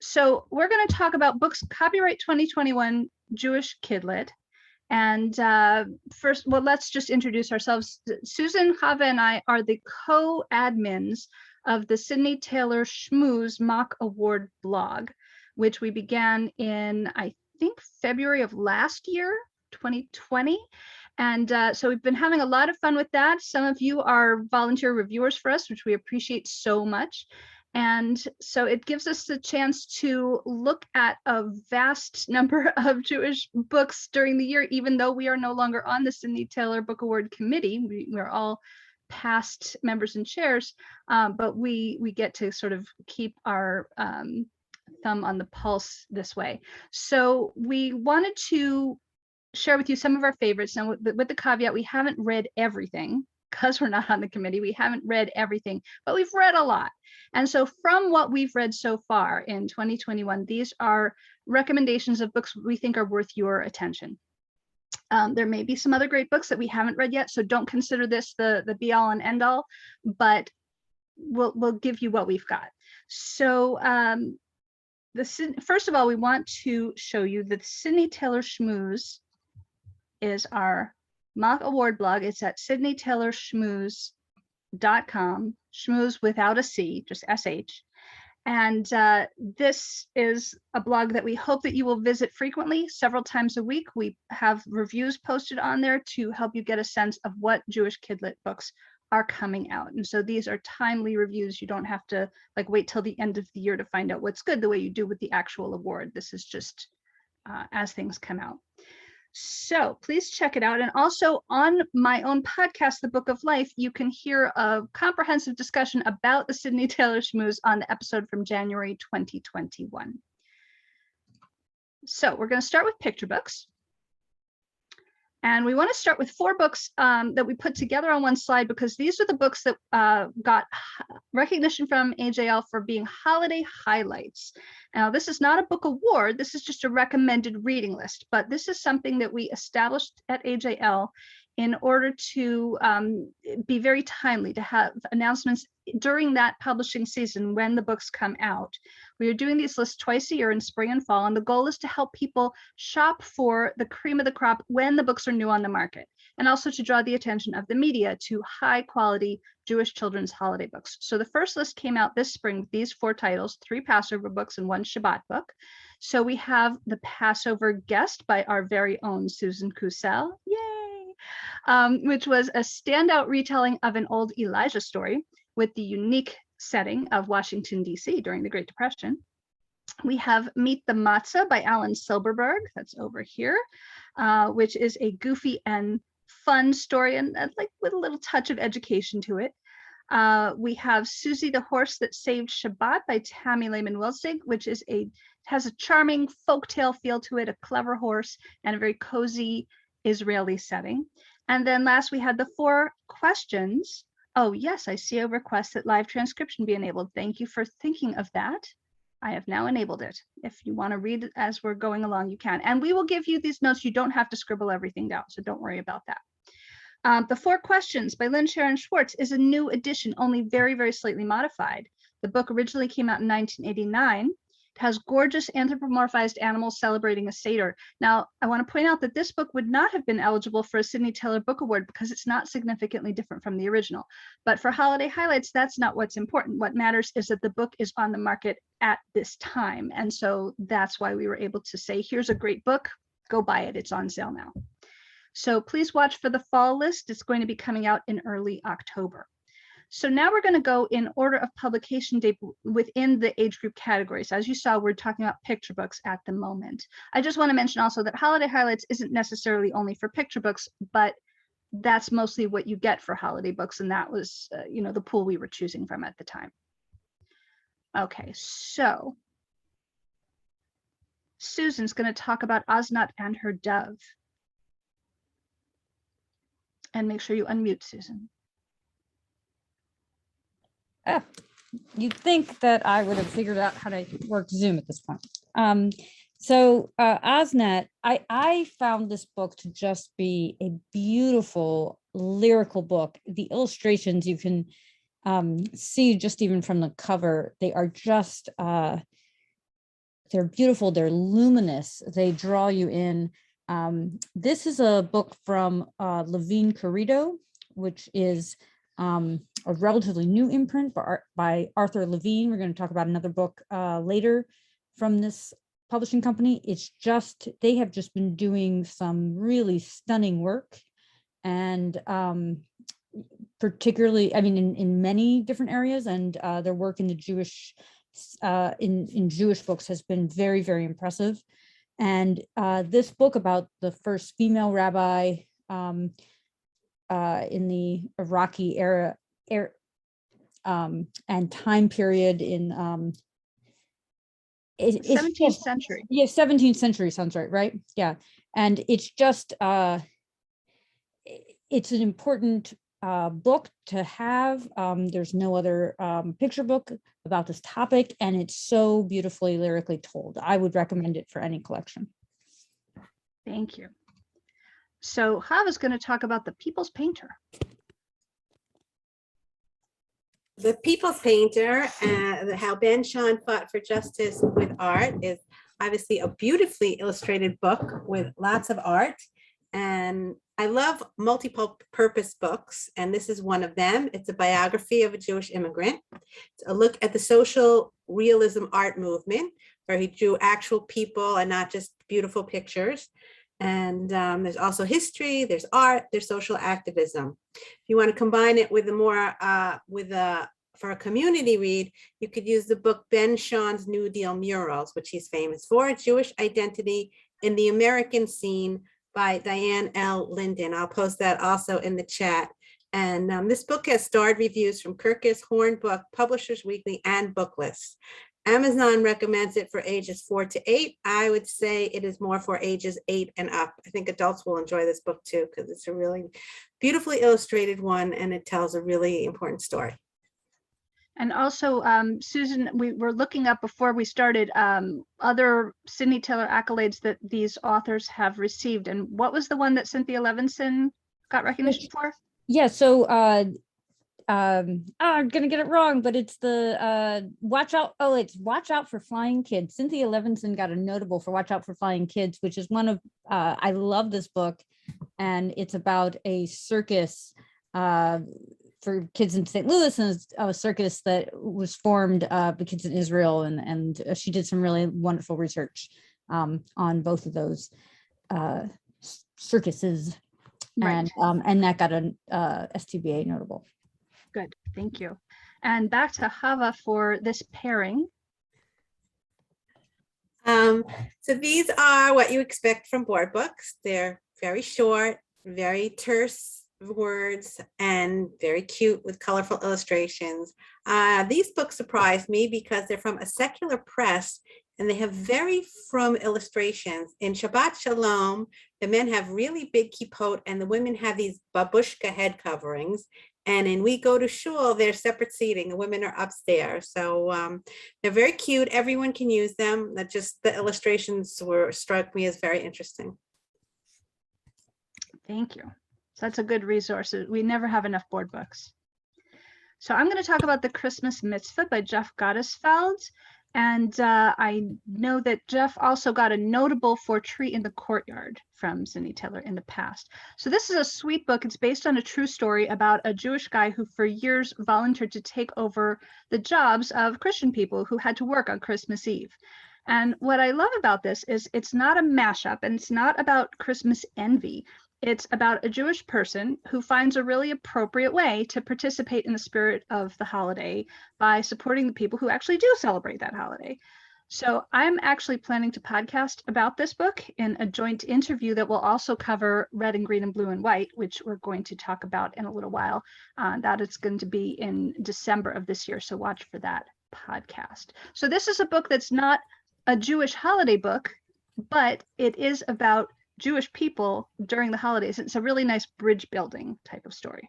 So we're going to talk about books, copyright 2021, Jewish Kidlit. And first, well, let's just introduce ourselves. Susan, Chava, and I are the co-admins of the Sydney Taylor Schmooze Mock Award blog, which we began in, I think, February of last year, 2020. And so we've been having a lot of fun with that. Some of you are volunteer reviewers for us, which we appreciate so much. And so it gives us the chance to look at a vast number of Jewish books during the year, even though we are no longer on the Sydney Taylor Book Award Committee. We're all past members and chairs, but we get to sort of keep our thumb on the pulse this way. So we wanted to share with you some of our favorites. Now, with the caveat, we haven't read everything because we're not on the committee. We haven't read everything, but we've read a lot. And so from what we've read so far in 2021, these are recommendations of books we think are worth your attention. There may be some other great books that we haven't read yet, so don't consider this the be all and end all, but we'll give you what we've got. So first of all, we want to show you that Sydney Taylor Schmooze is our mock award blog. It's at sydneytaylorschmooze.com, schmooze without a C, just SH. And this is a blog that we hope that you will visit frequently, several times a week. We have reviews posted on there to help you get a sense of what Jewish Kidlit books are coming out. And so these are timely reviews. You don't have to wait till the end of the year to find out what's good the way you do with the actual award. This is just as things come out. So please check it out. And also on my own podcast, The Book of Life, you can hear a comprehensive discussion about the Sydney Taylor Schmooze on the episode from January 2021. So we're going to start with picture books. And we want to start with 4 books that we put together on one slide, because these are the books that got recognition from AJL for being holiday highlights. Now, this is not a book award. This is just a recommended reading list, but this is something that we established at AJL in order to be very timely, to have announcements during that publishing season when the books come out. We are doing these lists twice a year in spring and fall, and the goal is to help people shop for the cream of the crop when the books are new on the market, and also to draw the attention of the media to high quality Jewish children's holiday books. So the first list came out this spring with these 4 titles, 3 Passover books and 1 Shabbat book. So we have The Passover Guest by our very own Susan Kusel, yay, which was a standout retelling of an old Elijah story with the unique setting of Washington, D.C. during the Great Depression. We have Meet the Matzah by Alan Silberberg, that's over here, which is a goofy and fun story and with a little touch of education to it. We have Susie the Horse That Saved Shabbat by Tammy Lehman Wilsig, which is has a charming folktale feel to it, a clever horse, and a very cozy Israeli setting. And then last, we had the 4 questions. Oh, yes, I see a request that live transcription be enabled. Thank you for thinking of that. I have now enabled it. If you want to read it as we're going along, you can. And we will give you these notes. You don't have to scribble everything down, so don't worry about that. The 4 Questions by Lynn Sharon Schwartz is a new edition, only very, very slightly modified. The book originally came out in 1989. It has gorgeous anthropomorphized animals celebrating a Seder. Now, I want to point out that this book would not have been eligible for a Sydney Taylor Book Award because it's not significantly different from the original. But for holiday highlights, that's not what's important. What matters is that the book is on the market at this time. And so that's why we were able to say, here's a great book, go buy it, it's on sale now. So please watch for the fall list. It's going to be coming out in early October. So now we're going to go in order of publication date within the age group categories. As you saw, we're talking about picture books at the moment. I just want to mention also that Holiday Highlights isn't necessarily only for picture books, but that's mostly what you get for holiday books. And that was, the pool we were choosing from at the time. Okay, so Susan's going to talk about Osnat and her dove. And make sure you unmute, Susan. Oh, you'd think that I would have figured out how to work Zoom at this point. Osnat, I found this book to just be a beautiful lyrical book. The illustrations you can see just even from the cover, they are just they're beautiful, they're luminous, they draw you in. This is a book from Levine Querido, which is a relatively new imprint by Arthur Levine. We're going to talk about another book later from this publishing company. They have just been doing some really stunning work, and particularly, I mean, in many different areas, and their work in the Jewish in Jewish books has been very, very impressive. And this book about the first female rabbi in the Iraqi era and time period in 17th century. Yeah, 17th century sounds right? Yeah. And it's just it's an important book to have. There's no other picture book about this topic, and it's so beautifully lyrically told. I would recommend it for any collection. Thank you. So Hava's going to talk about The People's Painter. The People's Painter, how Ben Shahn fought for justice with art, is obviously a beautifully illustrated book with lots of art. And I love multi-purpose books, and this is one of them. It's a biography of a Jewish immigrant. It's a look at the social realism art movement, where he drew actual people and not just beautiful pictures. And there's also history, there's art, there's social activism. If you want to combine it with a more, for a community read, you could use the book Ben Shahn's New Deal Murals, which he's famous for, Jewish Identity in the American Scene by Diane L. Linden. I'll post that also in the chat. And this book has starred reviews from Kirkus, Hornbook, Publishers Weekly, and Booklist. Amazon recommends it for ages 4 to 8. I would say it is more for ages 8 and up. I think adults will enjoy this book too, because it's a really beautifully illustrated one, and it tells a really important story. And also, Susan, we were looking up before we started other Sidney Taylor accolades that these authors have received. And what was the one that Cynthia Levinson got recognition for? Yeah, so I'm gonna get it wrong, but it's the Watch Out for Flying Kids. Cynthia Levinson got a notable for Watch Out for Flying Kids, which is one of I love this book, and it's about a circus for kids in St. Louis, and a circus that was formed by kids in Israel, and she did some really wonderful research on both of those circuses, Right. and that got an STBA notable. Good, thank you. And back to Hava for this pairing. So these are what you expect from board books. They're very short, very terse words, and very cute with colorful illustrations. These books surprised me because they're from a secular press, and they have very frum illustrations. In Shabbat Shalom, the men have really big kippot, and the women have these babushka head coverings. And in We Go to Shul, they're separate seating. The women are upstairs. So they're very cute. Everyone can use them. That just the illustrations struck me as very interesting. Thank you. So that's a good resource. We never have enough board books. So I'm going to talk about The Christmas Mitzvah by Jeff Gottesfeld. And I know that Jeff also got a notable for Tree in the Courtyard from Sidney Taylor in the past. So this is a sweet book. It's based on a true story about a Jewish guy who for years volunteered to take over the jobs of Christian people who had to work on Christmas Eve. And what I love about this is it's not a mashup, and it's not about Christmas envy. It's about a Jewish person who finds a really appropriate way to participate in the spirit of the holiday by supporting the people who actually do celebrate that holiday. So I'm actually planning to podcast about this book in a joint interview that will also cover Red and Green and Blue and White, which we're going to talk about in a little while. That is going to be in December of this year, so watch for that podcast. So this is a book that's not a Jewish holiday book, but it is about Jewish people during the holidays. It's a really nice bridge building type of story.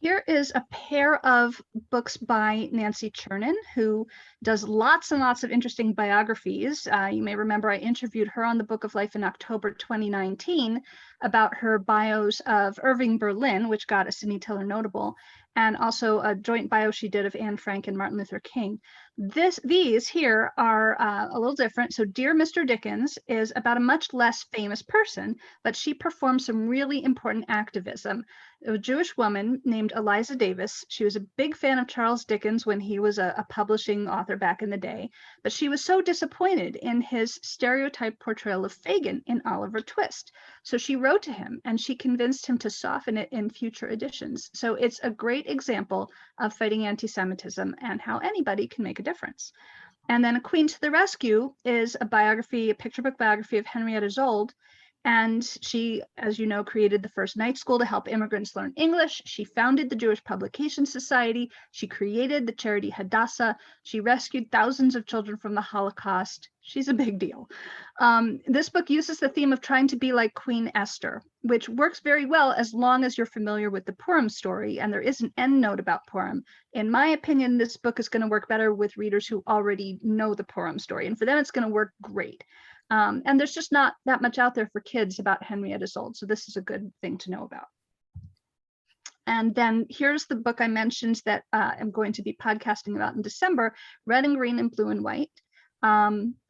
Here is a pair of books by Nancy Chernin, who does lots and lots of interesting biographies. You may remember I interviewed her on the Book of Life in October 2019 about her bios of Irving Berlin, which got a Sidney Taylor notable, and also a joint bio she did of Anne Frank and Martin Luther King. These here are a little different. So Dear Mr. Dickens is about a much less famous person, but she performed some really important activism. A Jewish woman named Eliza Davis. She was a big fan of Charles Dickens when he was a publishing author back in the day, but she was so disappointed in his stereotype portrayal of Fagin in Oliver Twist. So she wrote to him and she convinced him to soften it in future editions. So it's a great example of fighting anti-Semitism and how anybody can make a difference. And then A Queen to the Rescue is a biography, a picture book biography of Henrietta Szold. And she, as you know, created the first night school to help immigrants learn English. She founded the Jewish Publication Society. She created the charity Hadassah. She rescued thousands of children from the Holocaust. She's a big deal. This book uses the theme of trying to be like Queen Esther, which works very well as long as you're familiar with the Purim story, and there is an end note about Purim. In my opinion, this book is going to work better with readers who already know the Purim story, and for them, it's going to work great. And there's just not that much out there for kids about Henrietta Szold, so this is a good thing to know about. And then here's the book I mentioned that I'm going to be podcasting about in December, Red and Green and Blue and White.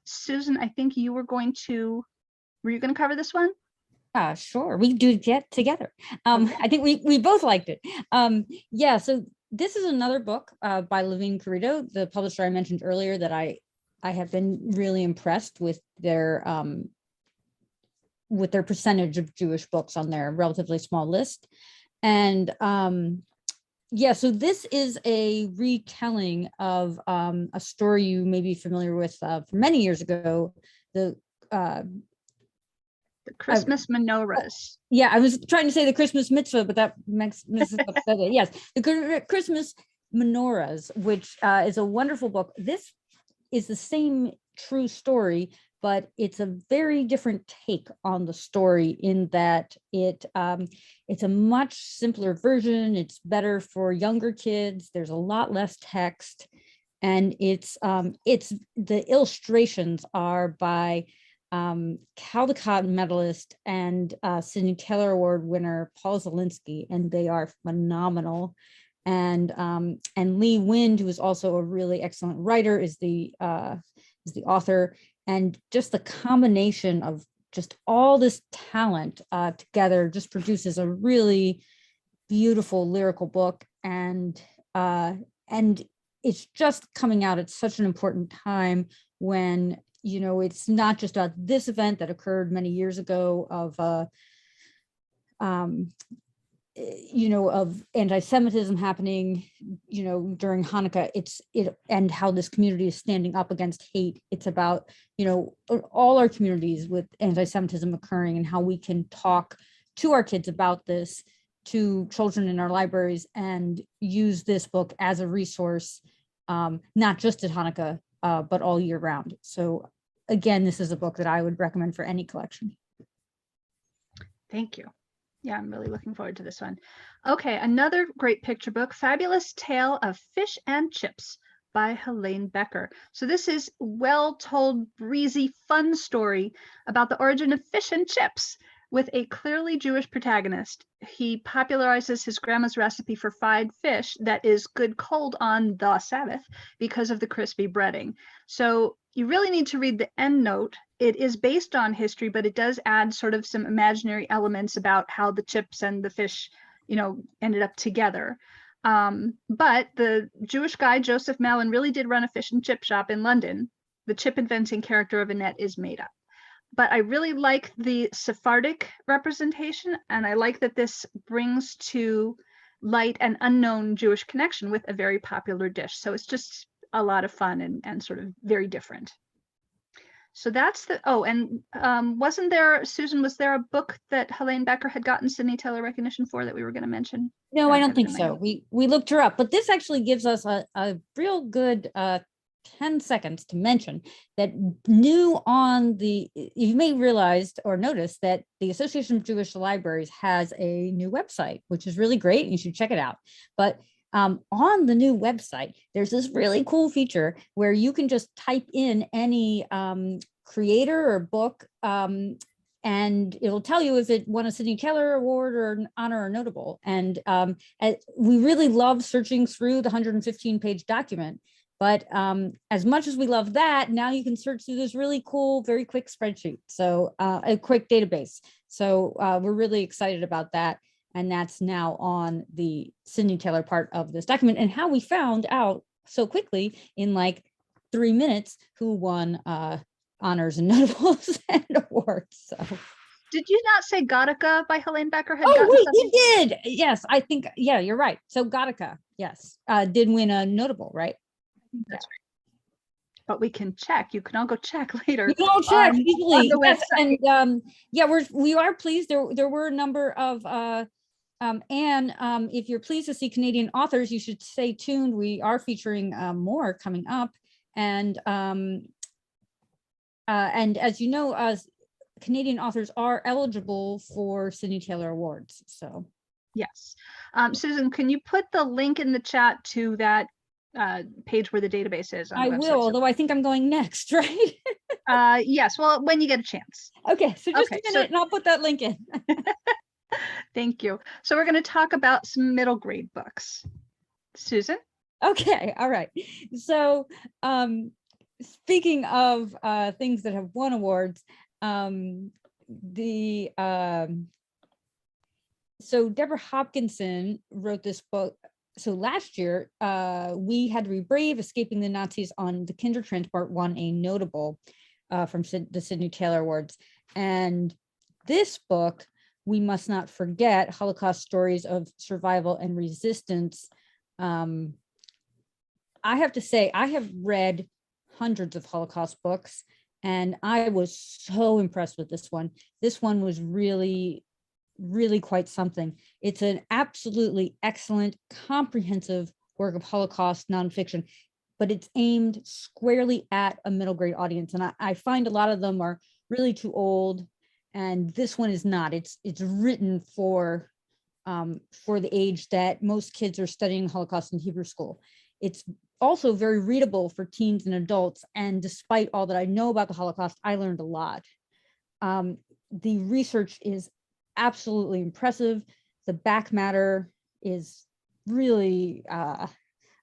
Susan, I think you were you going to cover this one? Sure, we do get together. I think we both liked it. Yeah, so this is another book by Levine Querido, the publisher I mentioned earlier that I have been really impressed with their percentage of Jewish books on their relatively small list. And yeah, so this is a retelling of a story you may be familiar with from many years ago, the Christmas menorahs. Yeah, I was trying to say the Christmas mitzvah, but that messes up the yes, the Christmas menorahs, which is a wonderful book. This is the same true story, but it's a very different take on the story in that it's a much simpler version. It's better for younger kids. There's a lot less text, and it's the illustrations are by Caldecott medalist and Sidney Taylor Award winner Paul Zelinsky, and they are phenomenal. And Lee Wind, who is also a really excellent writer, is the author. And just the combination of just all this talent together just produces a really beautiful lyrical book. And it's just coming out at such an important time when, you know, it's not just about this event that occurred many years ago of you know, of anti-Semitism happening, you know, during Hanukkah. And how this community is standing up against hate. It's about, you know, all our communities with anti-Semitism occurring and how we can talk to our kids about this, to children in our libraries, and use this book as a resource, not just at Hanukkah, but all year round. So again, this is a book that I would recommend for any collection. Thank you. Yeah, I'm really looking forward to this one. Okay, another great picture book, Fabulous Tale of Fish and Chips by Helene Becker. So this is well-told, breezy, fun story about the origin of fish and chips with a clearly Jewish protagonist. He popularizes his grandma's recipe for fried fish that is good cold on the Sabbath because of the crispy breading. So you really need to read the end note. It is based on history, but it does add sort of some imaginary elements about how the chips and the fish, you know, ended up together. But the Jewish guy, Joseph Malin, really did run a fish and chip shop in London. The chip inventing character of Annette is made up. But I really like the Sephardic representation, and I like that this brings to light an unknown Jewish connection with a very popular dish. So it's just a lot of fun and sort of very different. So that's wasn't there, Susan, was there a book that Helene Becker had gotten Sidney Taylor recognition for that we were going to mention? No, I don't think so. We looked her up, but this actually gives us a real good 10 seconds to mention that new on the, you may realize or notice that the Association of Jewish Libraries has a new website, which is really great. You should check it out. But on the new website, there's this really cool feature where you can just type in any creator or book, and it'll tell you if it won a Sidney Taylor Award or an honor or notable. And we really love searching through the 115-page document, But as much as we love that, now you can search through this really cool, very quick spreadsheet. So a quick database. So we're really excited about that. And that's now on the Sydney Taylor part of this document, and how we found out so quickly in like 3 minutes who won honors and notables and awards. So. Did you not say Gattaca by Helene Becker had Oh, gotten wait, something? you did. Yes, I think, yeah, you're right. So Gattaca, yes, did win a notable, right? That's right. But we can check. You can all go check later. We can all check on easily. the Yes, website. and yeah, we are pleased. There were a number of and if you're pleased to see Canadian authors, you should stay tuned. We are featuring more coming up, and as you know, Canadian authors are eligible for Sydney Taylor Awards. So Yes. Susan, can you put the link in the chat to that page where the database is on I the website? will, although I think I'm going next, right? Yes, well, when you get a chance. Okay, so just Okay, a minute and I'll put that link in. Thank you. So we're going to talk about some middle grade books. Susan? Okay, all right. So speaking of things that have won awards, so Deborah Hopkinson wrote this book. So last year, We Had to Be Brave, Escaping the Nazis on the Kindertransport won a notable from the Sydney Taylor Awards. And this book, We Must Not Forget, Holocaust Stories of Survival and Resistance. I have to say, I have read hundreds of Holocaust books, and I was so impressed with this one. This one was really quite something. It's an absolutely excellent, comprehensive work of Holocaust nonfiction, but it's aimed squarely at a middle grade audience. And I find a lot of them are really too old, and this one is not. It's written for the age that most kids are studying Holocaust in Hebrew school. It's also very readable for teens and adults. And despite all that I know about the Holocaust, I learned a lot. The research is absolutely impressive. The back matter is really a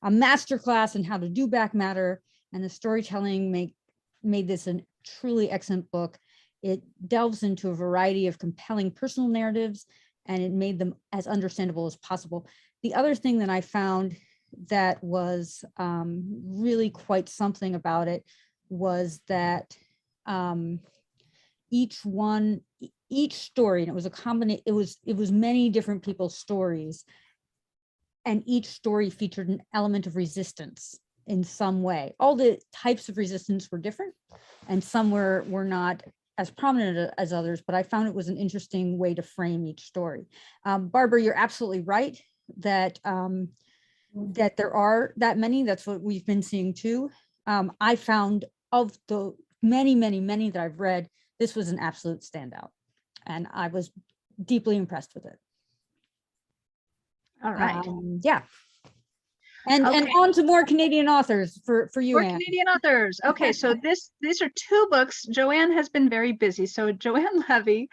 masterclass in how to do back matter, and the storytelling made this a truly excellent book. It delves into a variety of compelling personal narratives, and it made them as understandable as possible. The other thing that I found that was really quite something about it was that each story, and it was a combination, it was many different people's stories, and each story featured an element of resistance in some way. All the types of resistance were different, and some were not as prominent as others, but I found it was an interesting way to frame each story. Barbara, you're absolutely right that that there are that many. That's what we've been seeing too. I found of the many that I've read, this was an absolute standout, and I was deeply impressed with it. All right. Yeah. And on to more Canadian authors for you, More Anne. Canadian authors. Okay, so these are two books. Joanne has been very busy. So Joanne Levy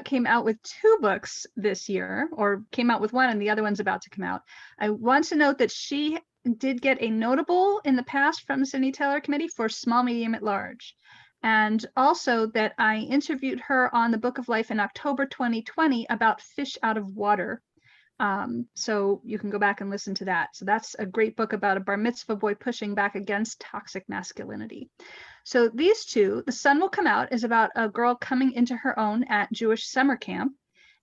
came out with two books this year, or came out with one and the other one's about to come out. I want to note that she did get a notable in the past from the Sydney Taylor Committee for Small, Medium, at Large. And also that I interviewed her on the Book of Life in October 2020 about fish out of water. So you can go back and listen to that. So that's a great book about a bar mitzvah boy pushing back against toxic masculinity. So these two, The Sun Will Come Out, is about a girl coming into her own at Jewish summer camp.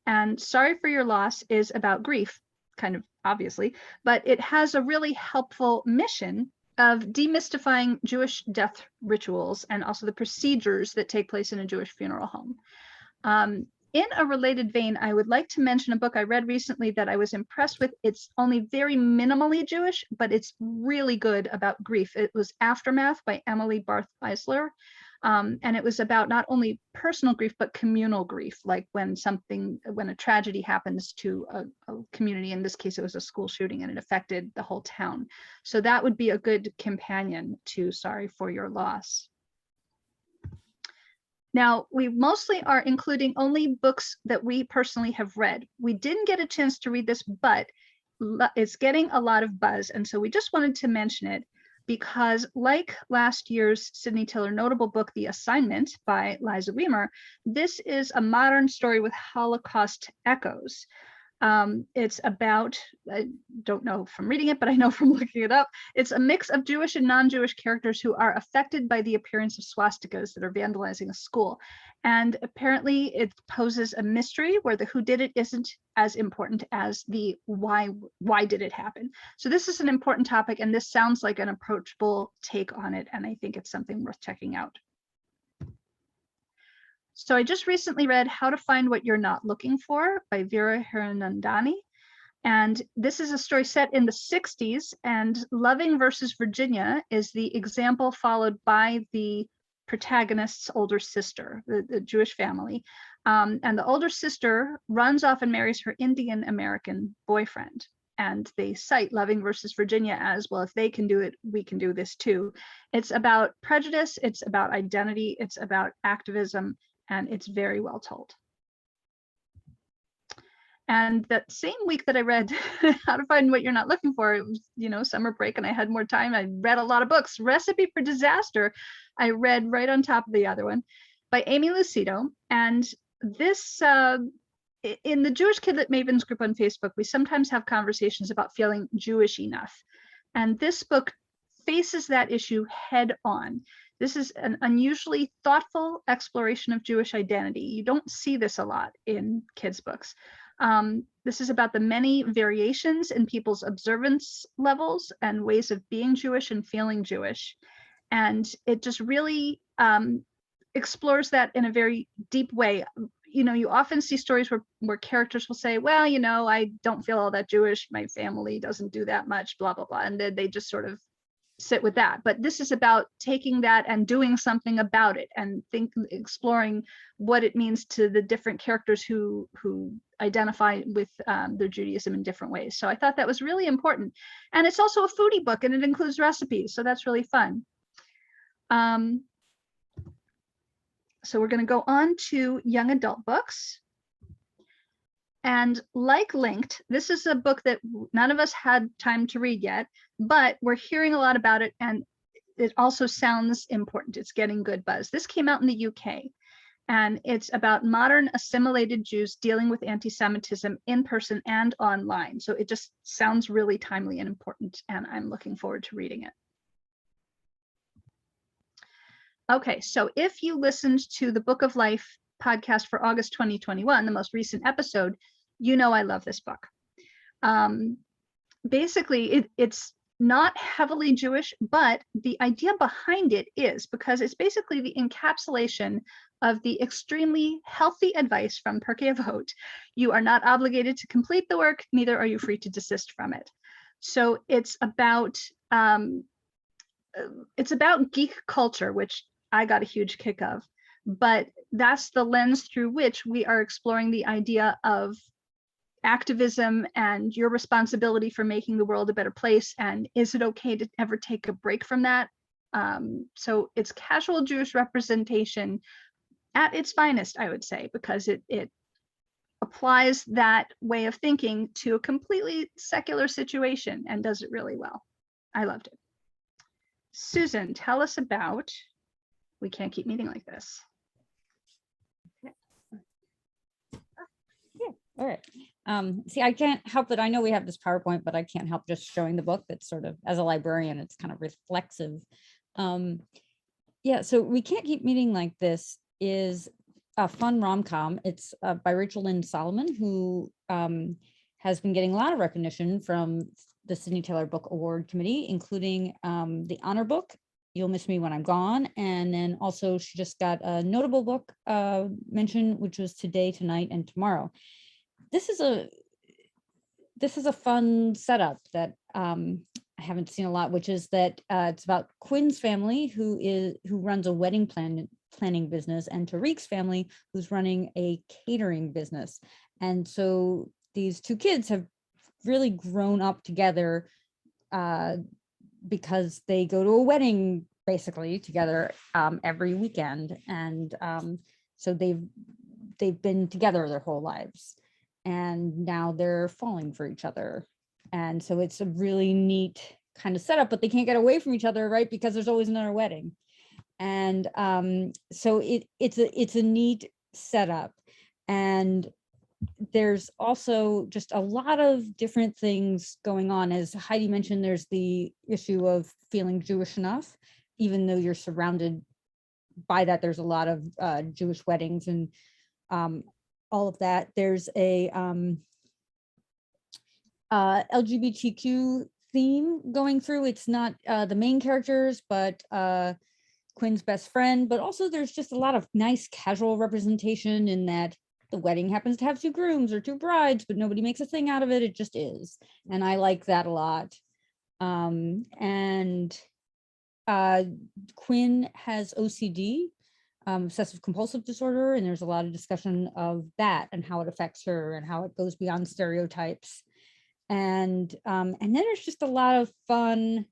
And Sorry for Your Loss is about grief, kind of obviously, but it has a really helpful mission of demystifying Jewish death rituals and also the procedures that take place in a Jewish funeral home. In a related vein, I would like to mention a book I read recently that I was impressed with. It's only very minimally Jewish, but it's really good about grief. It was Aftermath by Emily Barth Eisler. And it was about not only personal grief, but communal grief, like when a tragedy happens to a community. In this case, it was a school shooting and it affected the whole town. So that would be a good companion to Sorry for Your Loss. Now, we mostly are including only books that we personally have read. We didn't get a chance to read this, but it's getting a lot of buzz. And so we just wanted to mention it because like last year's Sydney Tiller notable book, The Assignment by Liza Weimer, this is a modern story with Holocaust echoes. It's about, I don't know from reading it, but I know from looking it up, it's a mix of Jewish and non-Jewish characters who are affected by the appearance of swastikas that are vandalizing a school. And apparently it poses a mystery where the who did it isn't as important as the why did it happen. So this is an important topic, and this sounds like an approachable take on it, and I think it's something worth checking out. So I just recently read How to Find What You're Not Looking For by Vera Hiranandani. And this is a story set in the 60s, and Loving versus Virginia is the example followed by the protagonist's older sister, the Jewish family. And the older sister runs off and marries her Indian American boyfriend. And they cite Loving versus Virginia as, well, if they can do it, we can do this too. It's about prejudice, it's about identity, it's about activism, and it's very well told. And that same week that I read How to Find What You're Not Looking For, it was, summer break and I had more time. I read a lot of books. Recipe for Disaster, I read right on top of the other one by Amy Lucido. And this, in the Jewish Kidlit Mavens group on Facebook, we sometimes have conversations about feeling Jewish enough. And this book faces that issue head on. This is an unusually thoughtful exploration of Jewish identity. You don't see this a lot in kids' books. This is about the many variations in people's observance levels and ways of being Jewish and feeling Jewish. And it just really explores that in a very deep way. You often see stories where characters will say, well, I don't feel all that Jewish. My family doesn't do that much, blah, blah, blah. And then they just sort of sit with that. But this is about taking that and doing something about it, and exploring what it means to the different characters who identify with their Judaism in different ways. So I thought that was really important. And it's also a foodie book, and it includes recipes, so that's really fun. So we're going to go on to young adult books. And like Linked, this is a book that none of us had time to read yet, but we're hearing a lot about it, and it also sounds important. It's getting good buzz. This came out in the UK, and it's about modern assimilated Jews dealing with anti-Semitism in person and online. So it just sounds really timely and important, and I'm looking forward to reading it. Okay, so if you listened to the Book of Life podcast for August 2021, the most recent episode, I love this book. Basically, it's not heavily Jewish, but the idea behind it is, because it's basically the encapsulation of the extremely healthy advice from Pirkei Avot. You are not obligated to complete the work, neither are you free to desist from it. So it's about geek culture, which I got a huge kick of. But that's the lens through which we are exploring the idea of activism and your responsibility for making the world a better place. And is it okay to ever take a break from that? So it's casual Jewish representation at its finest, I would say, because it applies that way of thinking to a completely secular situation and does it really well. I loved it. Susan, tell us about We Can't Keep Meeting Like This. All right. See, I can't help it. I know we have this PowerPoint, but I can't help just showing the book. That's sort of, as a librarian, it's kind of reflexive. Yeah, so We Can't Keep Meeting Like This is a fun rom-com. It's by Rachel Lynn Solomon, who has been getting a lot of recognition from the Sydney Taylor Book Award Committee, including the honor book, You'll Miss Me When I'm Gone. And then also she just got a notable book mention, which was Today, Tonight, and Tomorrow. This is a fun setup that I haven't seen a lot, which is that it's about Quinn's family, who runs a wedding planning business, and Tariq's family, who's running a catering business. And so these two kids have really grown up together because they go to a wedding basically together every weekend. And so they've been together their whole lives. And now they're falling for each other. And so it's a really neat kind of setup, but they can't get away from each other, right? Because there's always another wedding. And so it's a neat setup. And there's also just a lot of different things going on. As Heidi mentioned, there's the issue of feeling Jewish enough, even though you're surrounded by that. There's a lot of Jewish weddings and all of that. There's a LGBTQ theme going through. It's not the main characters, but Quinn's best friend, but also there's just a lot of nice casual representation in that the wedding happens to have two grooms or two brides, but nobody makes a thing out of it. It just is. And I like that a lot. Quinn has OCD, obsessive compulsive disorder, and there's a lot of discussion of that and how it affects her and how it goes beyond stereotypes. And then there's just a lot of fun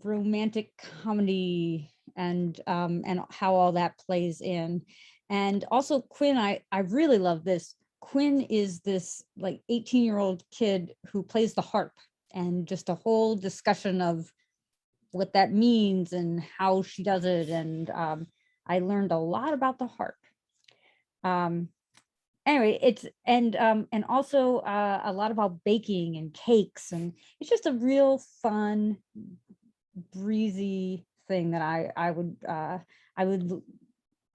romantic comedy and how all that plays in. And also Quinn, I really love this. Quinn is this like 18-year-old kid who plays the harp, and just a whole discussion of what that means and how she does it. And I learned a lot about the harp. Anyway, it's and also a lot about baking and cakes, and it's just a real fun, breezy thing that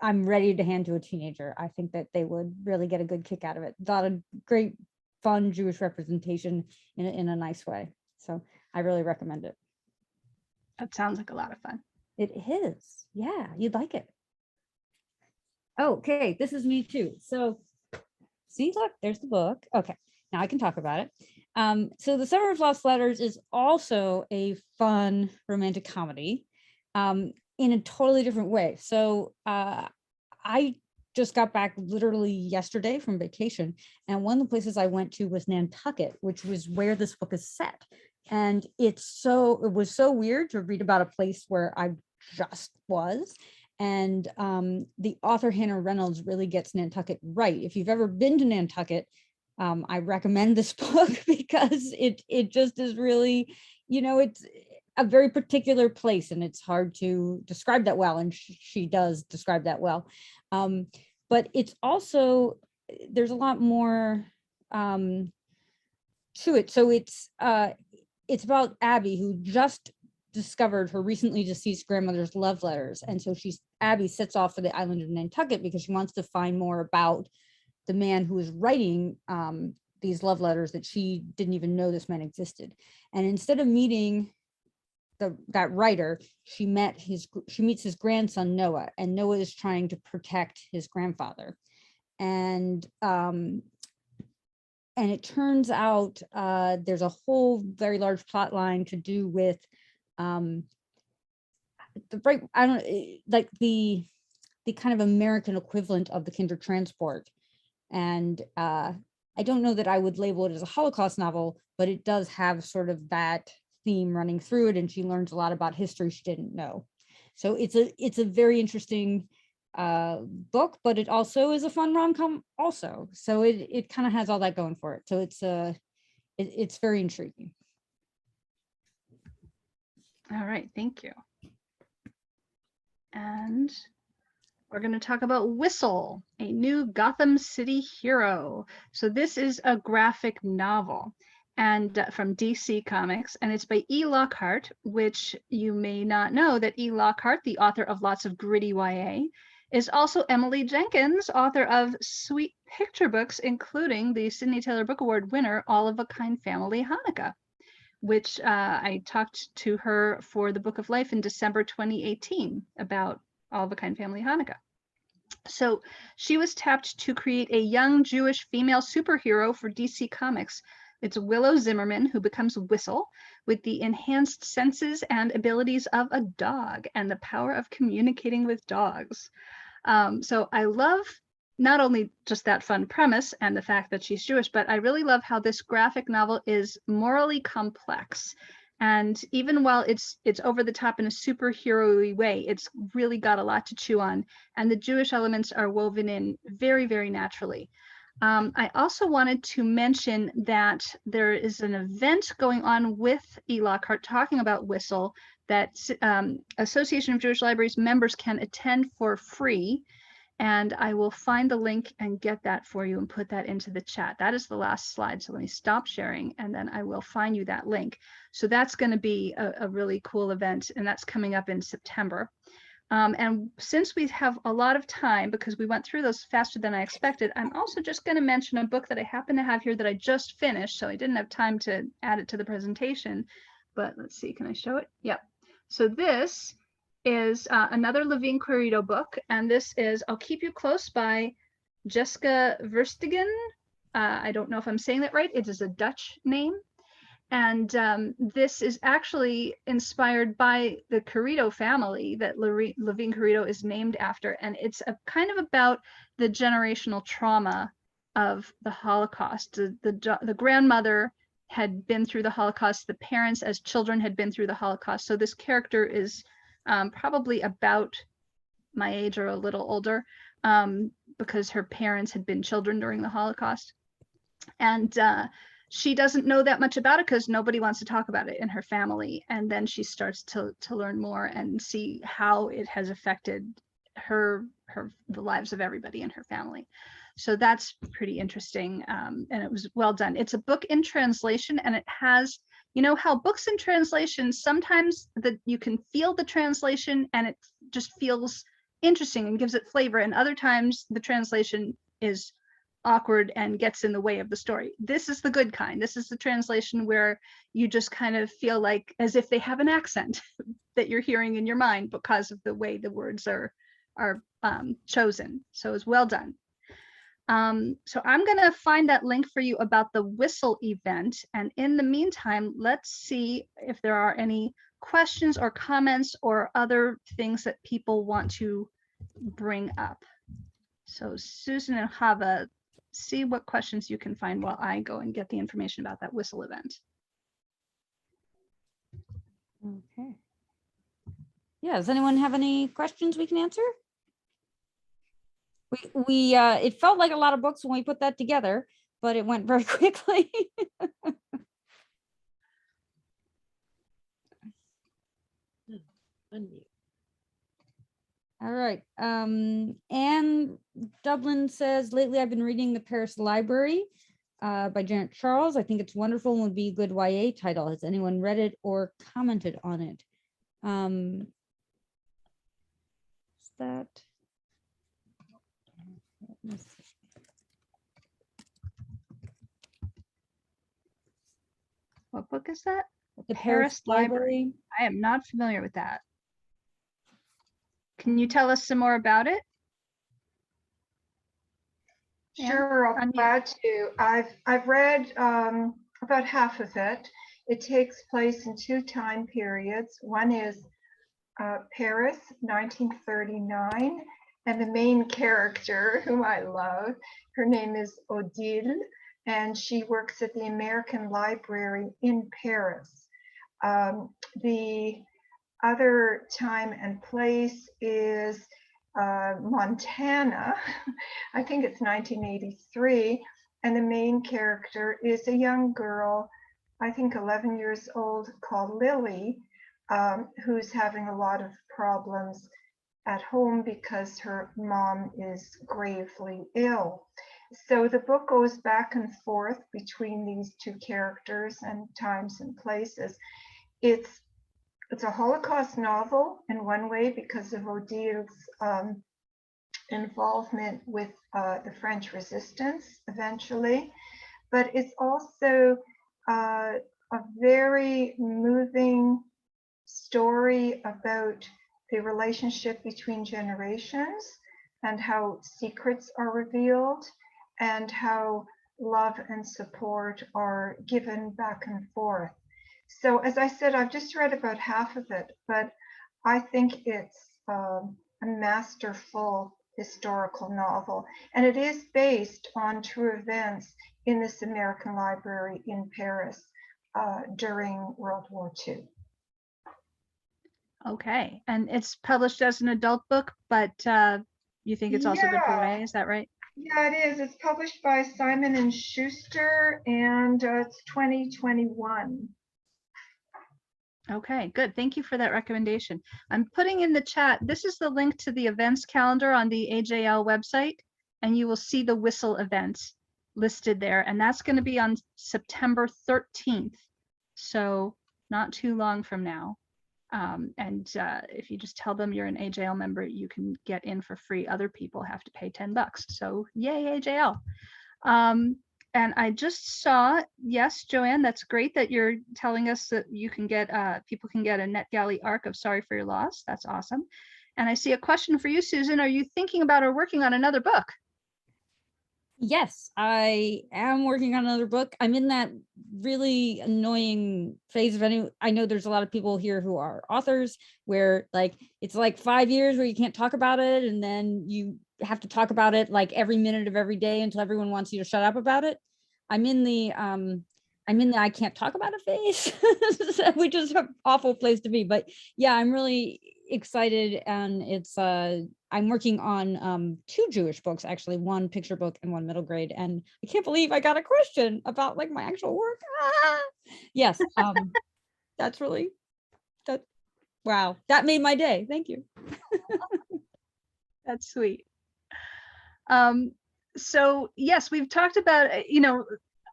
I'm ready to hand to a teenager. I think that they would really get a good kick out of it. A lot of great, fun Jewish representation in a nice way. So I really recommend it. That sounds like a lot of fun. It is. Yeah, you'd like it. Okay, this is me too. So see, look, there's the book. Okay, now I can talk about it. So The Summer of Lost Letters is also a fun romantic comedy in a totally different way. So I just got back literally yesterday from vacation, and one of the places I went to was Nantucket, which was where this book is set. And it was so weird to read about a place where I just was. And the author Hannah Reynolds really gets Nantucket right. If you've ever been to Nantucket, I recommend this book because it just is really, it's a very particular place, and it's hard to describe that well. And she does describe that well. But it's also, there's a lot more to it. So it's about Abby, who just discovered her recently deceased grandmother's love letters. And so Abby sets off for the island of Nantucket because she wants to find more about the man who is writing these love letters that she didn't even know this man existed. And instead of meeting that writer, she meets his grandson Noah, and Noah is trying to protect his grandfather. And it turns out there's a whole very large plot line to do with the kind of American equivalent of the Kindertransport. And I don't know that I would label it as a Holocaust novel, but it does have sort of that theme running through it, and she learns a lot about history she didn't know. So it's a very interesting book, but it also is a fun rom-com also. So it kind of has all that going for it. So it's very intriguing. All right, thank you. And we're going to talk about Whistle, a new Gotham City hero. So this is a graphic novel and from DC Comics, and it's by E. Lockhart, which you may not know that E. Lockhart, the author of lots of gritty YA, is also Emily Jenkins, author of sweet picture books, including the Sydney Taylor Book Award winner, All of a Kind Family Hanukkah, which I talked to her for the Book of Life in December 2018 about All of a Kind Family Hanukkah. So she was tapped to create a young Jewish female superhero for DC Comics. It's Willow Zimmerman, who becomes Whistle with the enhanced senses and abilities of a dog and the power of communicating with dogs. So I love not only just that fun premise and the fact that she's Jewish, but I really love how this graphic novel is morally complex. And even while it's over the top in a superhero-y way, it's really got a lot to chew on. And the Jewish elements are woven in very, very naturally. I also wanted to mention that there is an event going on with E. Lockhart talking about Whistle that Association of Jewish Libraries members can attend for free. And I will find the link and get that for you and put that into the chat. That is the last slide. So let me stop sharing and then I will find you that link. So that's going to be a really cool event, and that's coming up in September. And since we have a lot of time, because we went through those faster than I expected, I'm also just going to mention a book that I happen to have here that I just finished. So I didn't have time to add it to the presentation, but let's see, can I show it? Yep. So this is another Levine Querido book, and this is I'll Keep You Close by Jessica Verstegen. I don't know if I'm saying that right. It is a Dutch name. And this is actually inspired by the Querido family that Levine Querido is named after. And it's a kind of about the generational trauma of the Holocaust. The grandmother had been through the Holocaust. The parents as children had been through the Holocaust. So this character is probably about my age or a little older, because her parents had been children during the Holocaust. And she doesn't know that much about it because nobody wants to talk about it in her family. And then she starts to learn more and see how it has affected the lives of everybody in her family. So that's pretty interesting. And it was well done. It's a book in translation, and it has, you know how books in translation, sometimes that you can feel the translation and it just feels interesting and gives it flavor. And other times the translation is awkward and gets in the way of the story. This is the good kind. This is the translation where you just kind of feel like as if they have an accent that you're hearing in your mind because of the way the words are chosen. So it's well done. So I'm going to find that link for you about the Whistle event. And in the meantime, let's see if there are any questions or comments or other things that people want to bring up. So Susan and Hava, see what questions you can find while I go and get the information about that Whistle event. Okay. Yeah, does anyone have any questions we can answer? We it felt like a lot of books when we put that together, but it went very quickly. All right. Anne Dublin says, lately I've been reading The Paris Library by Janet Charles. I think it's wonderful and would be a good YA title. Has anyone read it or commented on it? Is that? What book is that? The Paris Library. I am not familiar with that. Can you tell us some more about it? Sure, I'll be glad to. I've read about half of it. It takes place in two time periods. One is Paris, 1939, and the main character, whom I love, her name is Odile, and she works at the American Library in Paris. The other time and place is Montana. I think it's 1983, and the main character is a young girl, I think 11 years old, called Lily, who's having a lot of problems at home because her mom is gravely ill. So the book goes back and forth between these two characters and times and places. It's a Holocaust novel in one way because of Odile's involvement with the French resistance eventually, but it's also a very moving story about the relationship between generations and how secrets are revealed and how love and support are given back and forth. So as I said, I've just read about half of it, but I think it's a masterful historical novel. And it is based on true events in this American library in Paris during World War II. Okay, and it's published as an adult book, but you think it's also good for YA, is that right? Yeah, it is. It's published by Simon and Schuster, and it's 2021. Okay, good. Thank you for that recommendation. I'm putting in the chat, this is the link to the events calendar on the AJL website, and you will see the Whistle event listed there, and that's going to be on September 13th. So not too long from now. And if you just tell them you're an AJL member, you can get in for free. Other people have to pay $10. So yay, AJL. And I just saw, yes, Joanne, that's great that you're telling us that you can get, people can get a NetGalley ARC of Sorry for Your Loss. That's awesome. And I see a question for you, Susan. Are you thinking about or working on another book? Yes, I am working on another book. I'm in that really annoying phase of I know there's a lot of people here who are authors where like, it's like 5 years where you can't talk about it. And then you have to talk about it like every minute of every day until everyone wants you to shut up about it. I'm in the I can't talk about it phase, which is an awful place to be. But yeah, I'm really excited, and it's I'm working on 2 Jewish books, actually, one picture book and one middle grade. And I can't believe I got a question about like my actual work. Ah! Yes, that's really wow, that made my day. Thank you. That's sweet. So yes, we've talked about,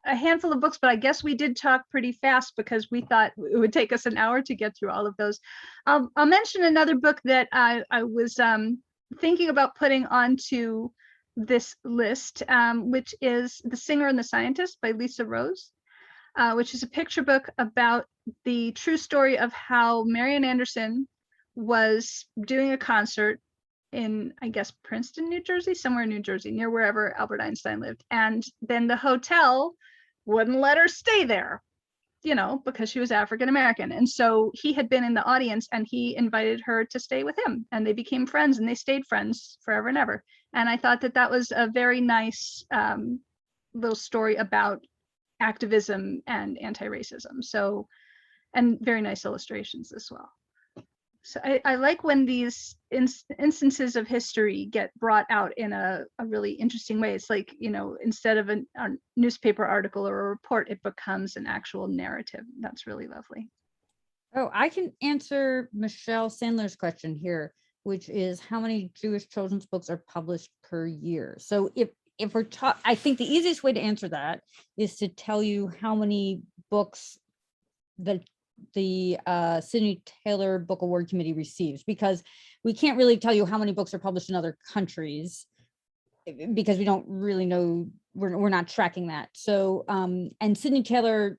a handful of books, but I guess we did talk pretty fast because we thought it would take us an hour to get through all of those. I'll mention another book that I was thinking about putting onto this list, which is The Singer and the Scientist by Lisa Rose, which is a picture book about the true story of how Marian Anderson was doing a concert in, I guess, Princeton, New Jersey, somewhere in New Jersey, near wherever Albert Einstein lived. And then the hotel wouldn't let her stay there, because she was African American. And so he had been in the audience and he invited her to stay with him, and they became friends, and they stayed friends forever and ever. And I thought that that was a very nice little story about activism and anti-racism. So, and very nice illustrations as well. So I like when these instances of history get brought out in a really interesting way. It's like, instead of a newspaper article or a report, it becomes an actual narrative. That's really lovely. Oh, I can answer Michelle Sandler's question here, which is how many Jewish children's books are published per year? So if we're I think the easiest way to answer that is to tell you how many books the Sidney Taylor Book Award Committee receives, because we can't really tell you how many books are published in other countries because we don't really know, we're not tracking that. So and Sidney Taylor,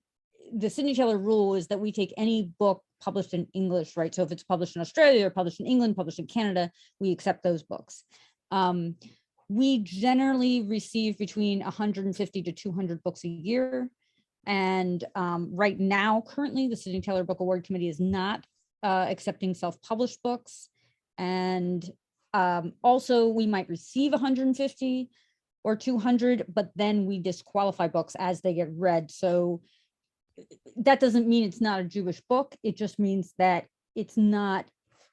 the Sidney Taylor rule is that we take any book published in English, right? So if it's published in Australia or published in England, published in Canada, we accept those books. We generally receive between 150 to 200 books a year. And right now, currently, the Sidney Taylor Book Award Committee is not accepting self-published books. And also, we might receive 150 or 200, but then we disqualify books as they get read. So that doesn't mean it's not a Jewish book. It just means that it's not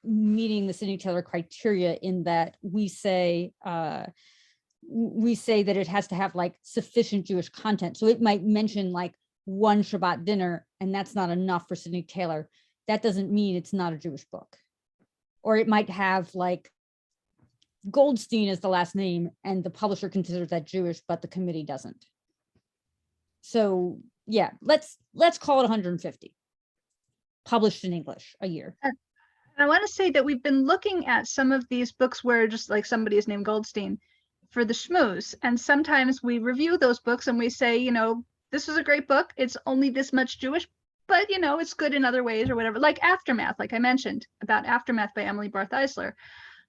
meeting the Sidney Taylor criteria, in that we say that it has to have like sufficient Jewish content. So it might mention like one Shabbat dinner, and that's not enough for Sidney Taylor. That doesn't mean it's not a Jewish book. Or it might have like Goldstein as the last name, and the publisher considers that Jewish, but the committee doesn't. So yeah, let's call it 150 published in English a year. And I want to say that we've been looking at some of these books where just like somebody is named Goldstein for the schmooze. And sometimes we review those books and we say, this is a great book. It's only this much Jewish, but it's good in other ways or whatever. Like Aftermath, like I mentioned about Aftermath by Emily Barth Eisler.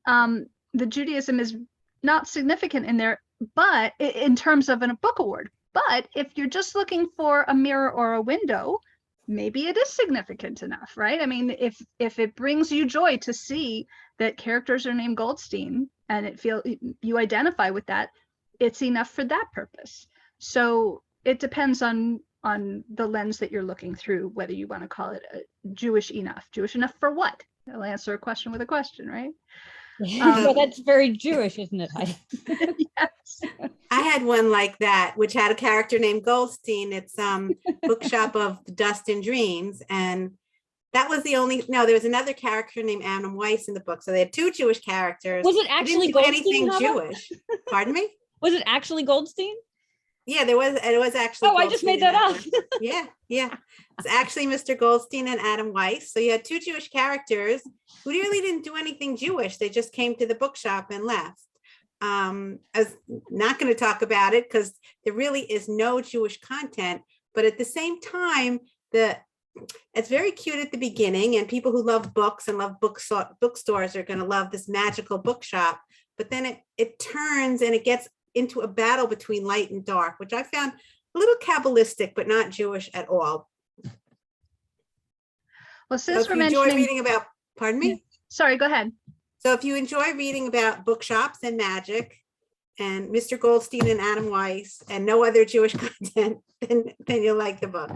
The Judaism is not significant in there, but in terms of a book award. But if you're just looking for a mirror or a window, maybe it is significant enough, right? I mean, if it brings you joy to see that characters are named Goldstein and you identify with that, it's enough for that purpose. So it depends on the lens that you're looking through, whether you want to call it Jewish enough. Jewish enough for what? I'll answer a question with a question, right? So that's very Jewish, isn't it? Yes. I had one like that, which had a character named Goldstein. It's Bookshop of Dust and Dreams. And that was the only, no, there was another character named Adam Weiss in the book. So they had two Jewish characters. Was it Who actually didn't do Goldstein? anything Hava? Jewish. Pardon me? Was it actually Goldstein? Yeah, it was actually. Oh, I just Goldstein made that in up. book. Yeah. It's actually Mr. Goldstein and Adam Weiss. So you had two Jewish characters who really didn't do anything Jewish. They just came to the bookshop and left. I was not going to talk about it because there really is no Jewish content, but at the same time, it's very cute at the beginning, and people who love books and love bookstores are going to love this magical bookshop. But then it turns and it gets into a battle between light and dark, which I found a little Kabbalistic, but not Jewish at all. Well, So since if we're you enjoy mentioning, reading about, pardon me? sorry, go ahead. So if you enjoy reading about bookshops and magic and Mr. Goldstein and Adam Weiss and no other Jewish content, then you'll like the book.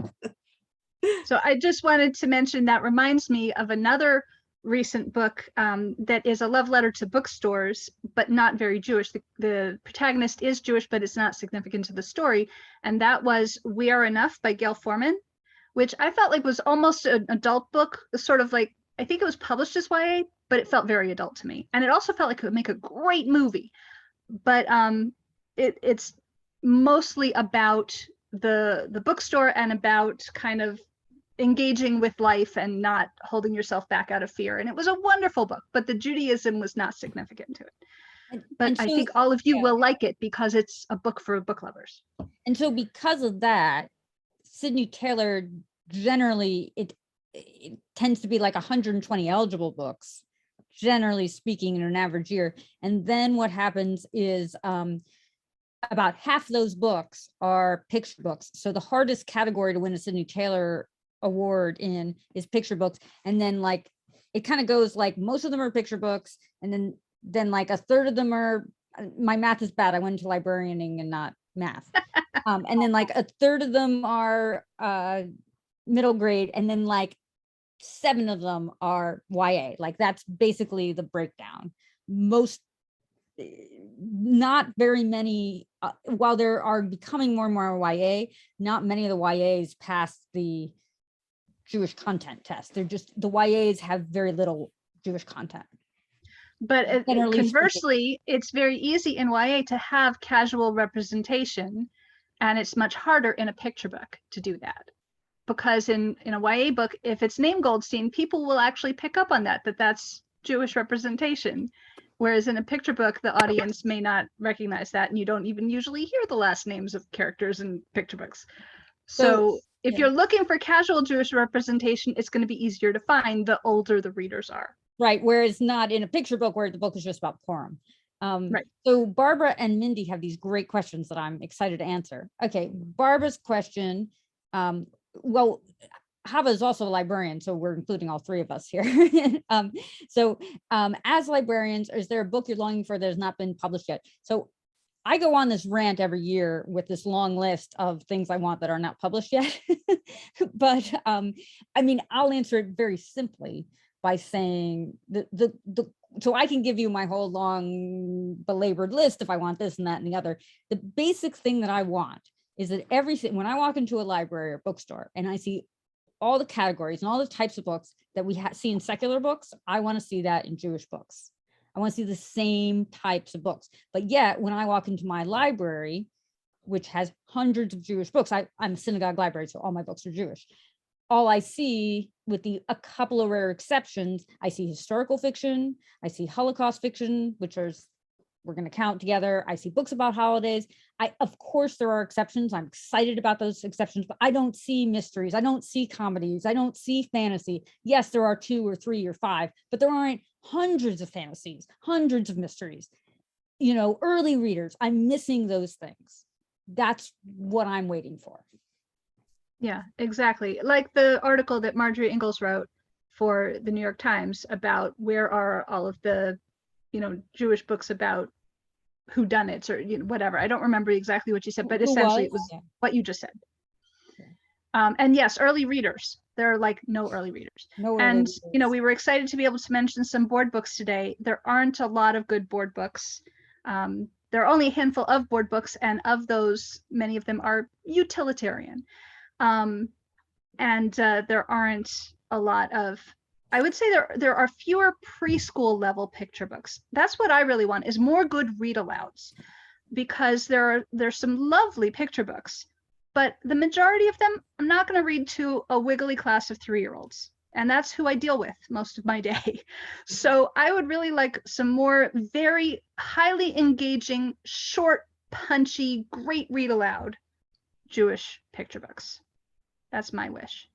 So I just wanted to mention that reminds me of another recent book that is a love letter to bookstores, but not very Jewish. The protagonist is Jewish, but it's not significant to the story. And that was We Are Enough by Gail Forman, which I felt like was almost an adult book, sort of like, I think it was published as YA, but it felt very adult to me. And it also felt like it would make a great movie. But it's mostly about the bookstore and about kind of engaging with life and not holding yourself back out of fear. And it was a wonderful book, but the Judaism was not significant to it. But I think all of you will like it because it's a book for book lovers. And so because of that, Sydney Taylor generally, it tends to be like 120 eligible books, generally speaking, in an average year. And then what happens is about half those books are picture books. So the hardest category to win a Sydney Taylor award in is picture books. And then like, it kind of goes like most of them are picture books. And then like a third of them are, my math is bad. I went into librarianing and not math. And then like a third of them are middle grade. And then like 7 of them are YA. Like that's basically the breakdown. Not very many, while there are becoming more and more YA, not many of the YAs pass the Jewish content test. They're just, the YAs have very little Jewish content. But Generally conversely, it's very easy in YA to have casual representation, and it's much harder in a picture book to do that. Because in a YA book, if it's named Goldstein, people will actually pick up on that's Jewish representation. Whereas in a picture book, the audience may not recognize that, and you don't even usually hear the last names of characters in picture books. So if you're looking for casual Jewish representation, it's going to be easier to find the older the readers are. Right, whereas not in a picture book where the book is just about Purim. Right. So Barbara and Mindy have these great questions that I'm excited to answer. Okay, Barbara's question, well, Hava is also a librarian, so we're including all 3 of us here. As librarians, is there a book you're longing for that has not been published yet? So I go on this rant every year with this long list of things I want that are not published yet. But I mean, I'll answer it very simply by saying so I can give you my whole long belabored list if I want this and that and the other. The basic thing that I want is that when I walk into a library or bookstore and I see all the categories and all the types of books that we see in secular books, I want to see that in Jewish books. I want to see the same types of books. But yet when I walk into my library, which has hundreds of Jewish books, I'm a synagogue library, so all my books are Jewish. All I see, with a couple of rare exceptions, I see historical fiction, I see Holocaust fiction, which we're going to count together. I see books about holidays. Of course, there are exceptions. I'm excited about those exceptions, but I don't see mysteries. I don't see comedies. I don't see fantasy. Yes, there are 2 or 3 or 5, but there aren't hundreds of fantasies, hundreds of mysteries. Early readers, I'm missing those things. That's what I'm waiting for. Yeah, exactly. Like the article that Marjorie Ingalls wrote for the New York Times about where are all of the, Jewish books about whodunits or whatever. I don't remember exactly what she said, but essentially it was what you just said. And yes, early readers. There are like no early readers. We were excited to be able to mention some board books today. There aren't a lot of good board books. there are only a handful of board books, and of those, many of them are utilitarian. And there aren't a lot of, I would say there are fewer preschool level picture books. That's what I really want, is more good read alouds, because there's some lovely picture books, but the majority of them I'm not going to read to a wiggly class of 3-year-olds. And that's who I deal with most of my day. So I would really like some more very highly engaging, short, punchy, great read aloud Jewish picture books. That's my wish.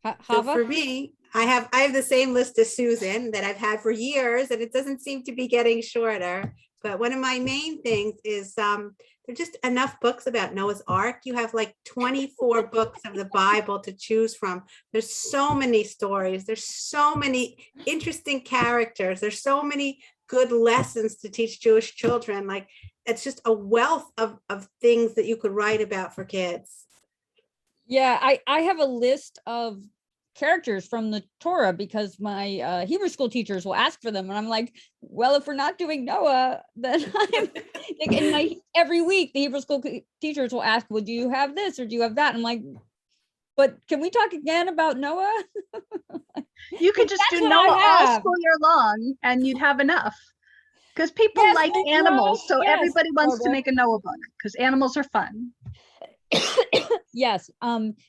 So Hava? for me, I have the same list as Susan that I've had for years, and it doesn't seem to be getting shorter. But one of my main things is there are just enough books about Noah's Ark. You have like 24 books of the Bible to choose from. There's so many stories. There's so many interesting characters. There's so many good lessons to teach Jewish children. Like, it's just a wealth of things that you could write about for kids. Yeah, I have a list of characters from the Torah because my Hebrew school teachers will ask for them, and I'm like, well, if we're not doing Noah, then I'm like, and every week the Hebrew school teachers will ask, well, do you have this or do you have that? I'm like, but can we talk again about Noah? You could just That's do what I Noah all have. school year long, and you'd have enough. Because people Yes, like Midrash, animals, so yes, everybody wants to Barbara. make a Noah book because animals are fun. Yes,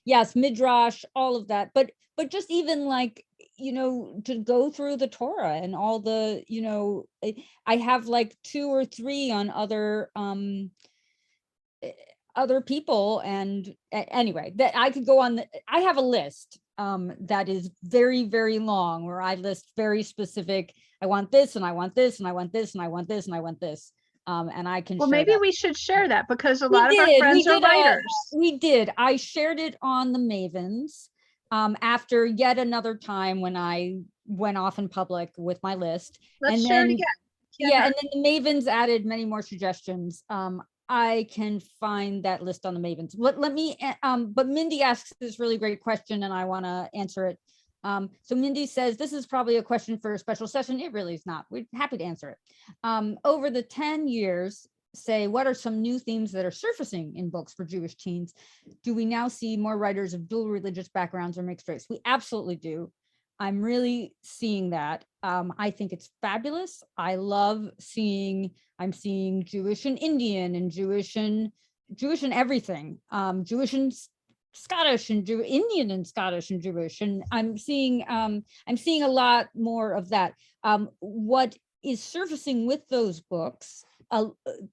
yes, Midrash, all of that, but just even like, to go through the Torah and all the, I have like 2 or 3 on other people, and anyway, that I could go on. I have a list that is very, very long, where I list very specific, I want this, and I want this, and I want this, and I want this, and I want this. And I can Well, share maybe that. we should share that because a We lot of our did, friends are writers. we did. I shared it on the Mavens after yet another time when I went off in public with my list. Let's And share it then, again. Can't yeah, hurt. and then the Mavens added many more suggestions. I can find that list on the Mavens. Let me, but Mindy asks this really great question, and I want to answer it. So Mindy says, this is probably a question for a special session. It really is not. We're happy to answer it. Over the 10 years, say, what are some new themes that are surfacing in books for Jewish teens? Do we now see more writers of dual religious backgrounds or mixed race? We absolutely do. I'm really seeing that. I think it's fabulous. I love seeing, I'm seeing Jewish and Indian and Jewish and everything. Jewish and Scottish and Indian and Scottish and Jewish. And I'm seeing a lot more of that. What is surfacing with those books,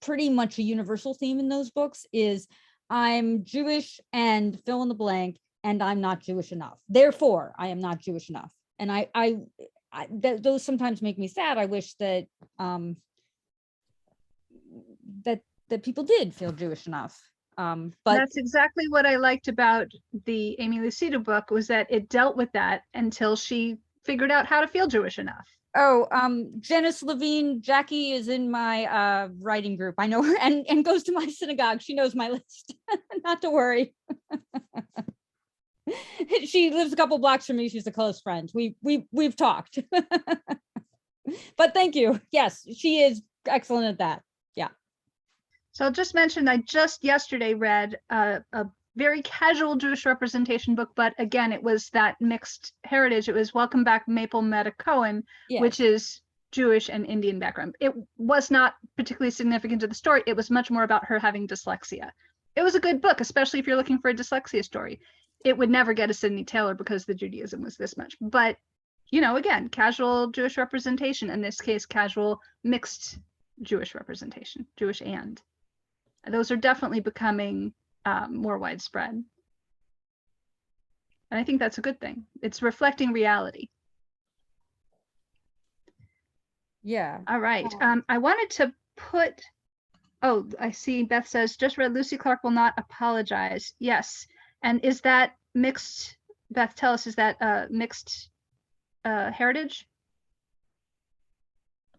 pretty much a universal theme in those books, is I'm Jewish and fill in the blank, and I'm not Jewish enough. Therefore, I am not Jewish enough. And those sometimes make me sad. I wish that that people did feel Jewish enough. But that's exactly what I liked about the Amy Lucido book, was that it dealt with that until she figured out how to feel Jewish enough. oh, Janice Levine, Jackie is in my writing group. I know her and goes to my synagogue. She knows my list. Not to worry. She lives a couple blocks from me. She's a close friend. We've talked. But thank you. Yes, she is excellent at that. Yeah. So I'll just mention, I just yesterday read a very casual Jewish representation book, but again, it was that mixed heritage. It was Welcome Back, Maple Meta Cohen, Yes. which is Jewish and Indian background. It was not particularly significant to the story. It was much more about her having dyslexia. It was a good book, especially if you're looking for a dyslexia story. It would never get a Sidney Taylor because the Judaism was this much. But, again, casual Jewish representation, in this case, casual mixed Jewish representation, Jewish and. Those are definitely becoming more widespread. And I think that's a good thing. It's reflecting reality. Yeah. All right. I wanted to put, oh, I see Beth says, just read Lucy Clark will not apologize. Yes. And is that mixed, Beth, tell us, is that mixed heritage?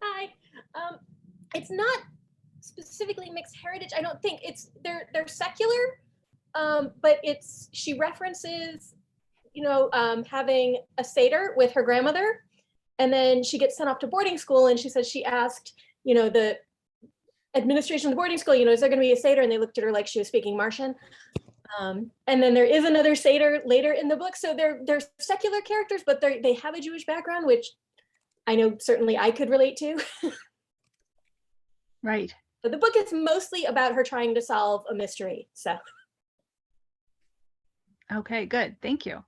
Hi. It's not specifically mixed heritage. I don't think they're secular, but she references, having a Seder with her grandmother, and then she gets sent off to boarding school, and she says she asked, administration of the boarding school, is there going to be a Seder? And they looked at her like she was speaking Martian. And then there is another Seder later in the book. So they're secular characters, but they have a Jewish background, which I know certainly I could relate to. Right. But the book is mostly about her trying to solve a mystery. So. Okay, good. Thank you.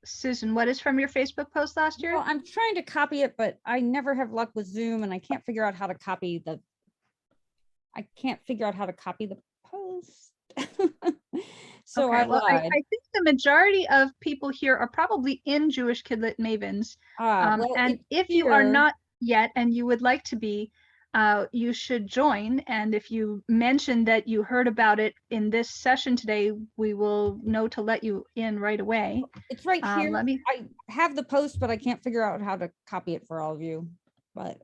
Susan, what is from your Facebook post last year? Well, I'm trying to copy it, but I never have luck with Zoom, and I can't figure out how to copy the. I can't figure out how to copy the post. So Okay, I well, I lied. think the majority of people here are probably in Jewish Kidlit Mavens. Well, And it's if you are here. not yet and you would like to be, you should join. And if you mention that you heard about it in this session today, we will know to let you in right away. It's right here. Let me, I have the post, but I can't figure out how to copy it for all of you. But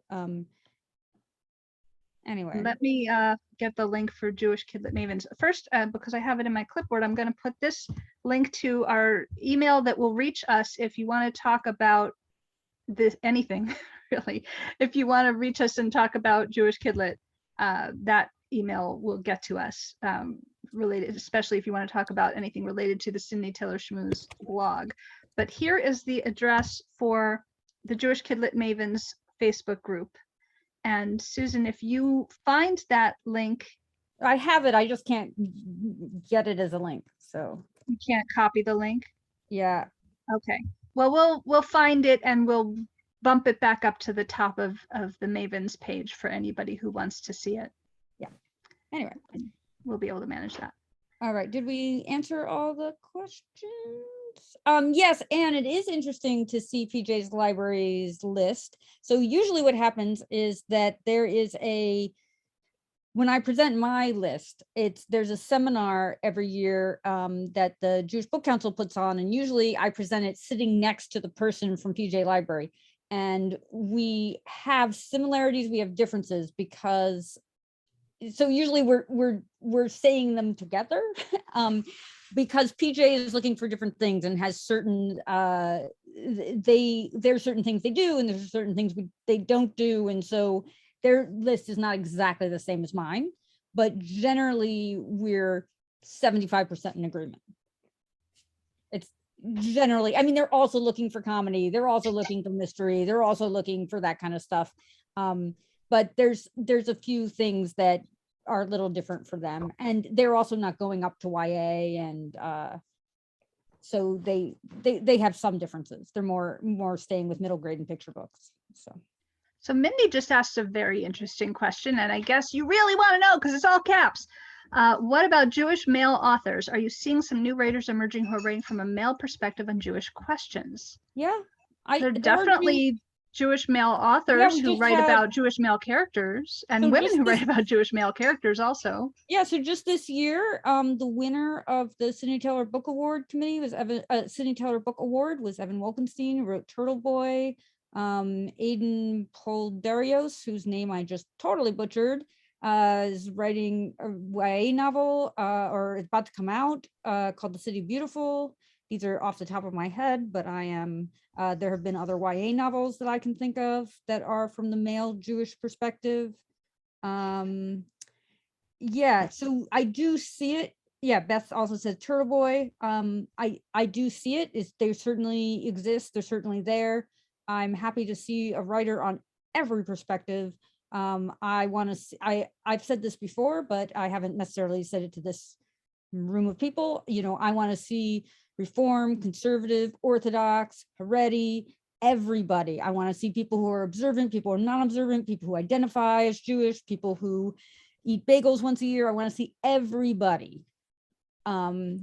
anyway, let me get the link for Jewish Kidlit Mavens. First, because I have it in my clipboard, I'm going to put this link to our email that will reach us if you want to talk about this, anything really. If you want to reach us and talk about Jewish Kidlit, that email will get to us, related, especially if you want to talk about anything related to the Cindy Taylor Schmooze blog. But here is the address for the Jewish Kidlit Mavens Facebook group. And Susan, if you find that link, I have it. I just can't get it as a link. So you can't copy the link. yeah. Okay. Well, we'll find it and we'll bump it back up to the top of the Mavens page for anybody who wants to see it. Anyway, We'll be able to manage that. all right. Did we answer all the questions? Yes, and it is interesting to see PJ's Libraries list. So usually what happens is that there is when I present my list, there's a seminar every year that the Jewish Book Council puts on, and usually I present it sitting next to the person from PJ Library. And we have similarities, we have differences, because so usually we're saying them together. Because PJ is looking for different things and has certain there's certain things they do and there's certain things they don't do, and so their list is not exactly the same as mine, but generally we're 75% in agreement. It's generally, I mean, they're also looking for comedy, they're also looking for mystery, they're also looking for that kind of stuff, but there's a few things that are a little different for them, and they're also not going up to YA, and so they have some differences. They're more staying with middle grade and picture books. So Mindy just asked a very interesting question, and I guess you really want to know because it's all caps. What about Jewish male authors? Are you seeing some new writers emerging who are writing from a male perspective on Jewish questions? Yeah, There are definitely Jewish male authors we who just write had- about Jewish male characters, and So women just who this- write about Jewish male characters also. Yeah, so just this year, the winner of the Sidney Taylor Book Award committee was Sidney Taylor Book Award was Evan Wolkenstein, who wrote Turtle Boy. Aidan Polderios, whose name I just totally butchered, is writing a YA novel, or is about to come out, called The City Beautiful. These are off the top of my head, but there have been other YA novels that I can think of that are from the male Jewish perspective. Yeah, so I do see it. Yeah, Beth also said Turtle Boy. I do see it. They certainly exist. They're certainly there. I'm happy to see a writer on every perspective. I want to see, I've said this before, but I haven't necessarily said it to this room of people. I want to see Reform, conservative, Orthodox, Haredi, everybody. I want to see people who are observant, people who are non-observant, people who identify as Jewish, people who eat bagels once a year. I want to see everybody. To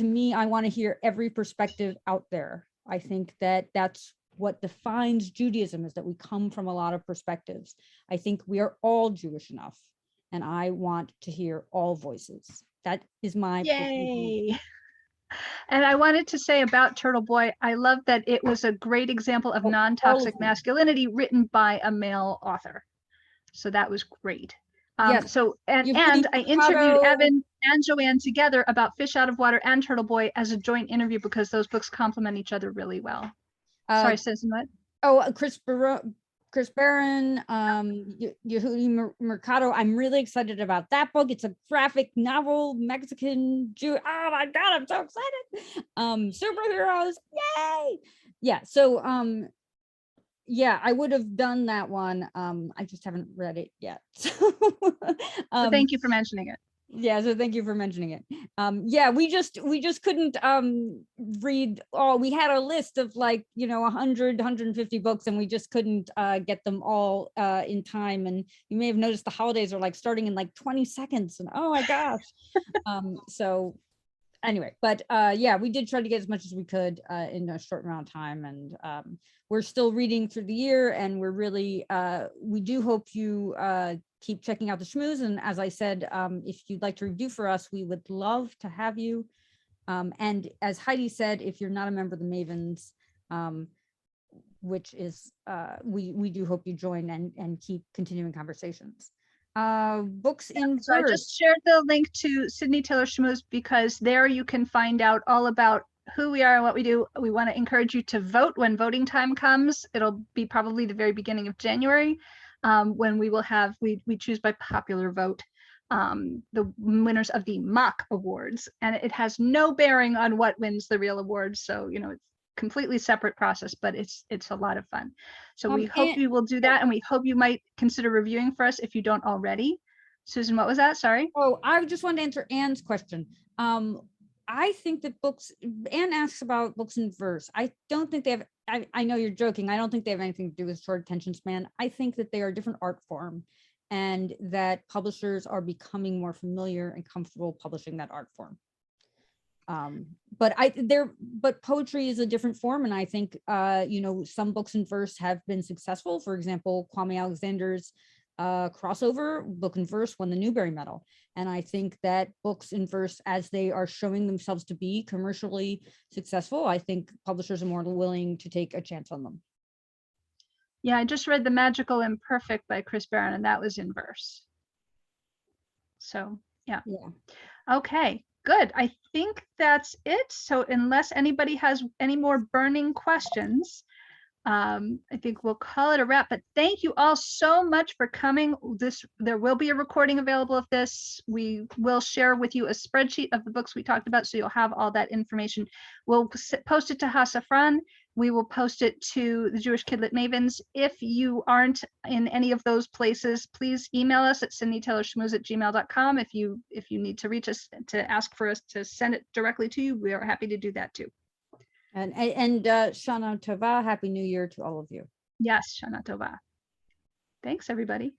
me, I want to hear every perspective out there. I think that that's what defines Judaism, is that we come from a lot of perspectives. I think we are all Jewish enough, and I want to hear all voices. That is my personal view. Yay. And I wanted to say about Turtle Boy, I love that it was a great example of non-toxic them. masculinity written by a male author. So that was great. Yes. So, and Yehudi I interviewed Mercado. Evan and Joanne together about Fish Out of Water and Turtle Boy as a joint interview because those books complement each other really well. Sorry, Susan, what? Oh, Chris Chris Barron, Yehudi Mercado. I'm really excited about that book. It's a graphic novel, Mexican Jew. Oh my God, I'm so excited. Superheroes, yay. Yeah, so yeah, I would have done that one. I just haven't read it yet. So thank you for mentioning it. Yeah, so thank you for mentioning it. Yeah, we just couldn't read all. We had a list of like, 100, 150 books, and we just couldn't get them all in time. And you may have noticed the holidays are like starting in like 20 seconds, and oh my gosh. So anyway, but yeah, we did try to get as much as we could in a short amount of time, and we're still reading through the year, and we're really we do hope you keep checking out the schmooze. And as I said, if you'd like to review for us, we would love to have you. And as Heidi said, if you're not a member of the Mavens, which is we do hope you join and keep continuing conversations. Books in So I verse. just shared the link to Sydney Taylor Schmooze because there you can find out all about who we are and what we do. We want to encourage you to vote when voting time comes. It'll be probably the very beginning of January, when we will have, we choose by popular vote the winners of the mock awards, and it has no bearing on what wins the real awards. So, it's completely separate process, but it's a lot of fun. So we hope And- you will do that, and we hope you might consider reviewing for us if you don't already. Susan, what was that? Sorry. Oh, I just wanted to answer Anne's question. I think that Anne asks about books in verse. I don't think they have, I know you're joking. I don't think they have anything to do with short attention span. I think that they are a different art form, and that publishers are becoming more familiar and comfortable publishing that art form. But poetry is a different form. And I think, some books in verse have been successful. For example, Kwame Alexander's crossover book in verse won the Newbery Medal. And I think that books in verse, as they are showing themselves to be commercially successful, I think publishers are more willing to take a chance on them. Yeah, I just read The Magical Imperfect by Chris Barron, and that was in verse. So, yeah. Okay, good. I think that's it. So unless anybody has any more burning questions, I think we'll call it a wrap. But thank you all so much for coming. There will be a recording available of this. We will share with you a spreadsheet of the books we talked about, so you'll have all that information. We'll post it to Hasafran. We will post it to the Jewish Kidlit Mavens. If you aren't in any of those places, please email us at sydneytaylorschmooze@gmail.com. If you need to reach us to ask for us to send it directly to you, we are happy to do that too. And Shana Tova, Happy New Year to all of you. Yes, Shana Tova. Thanks, everybody.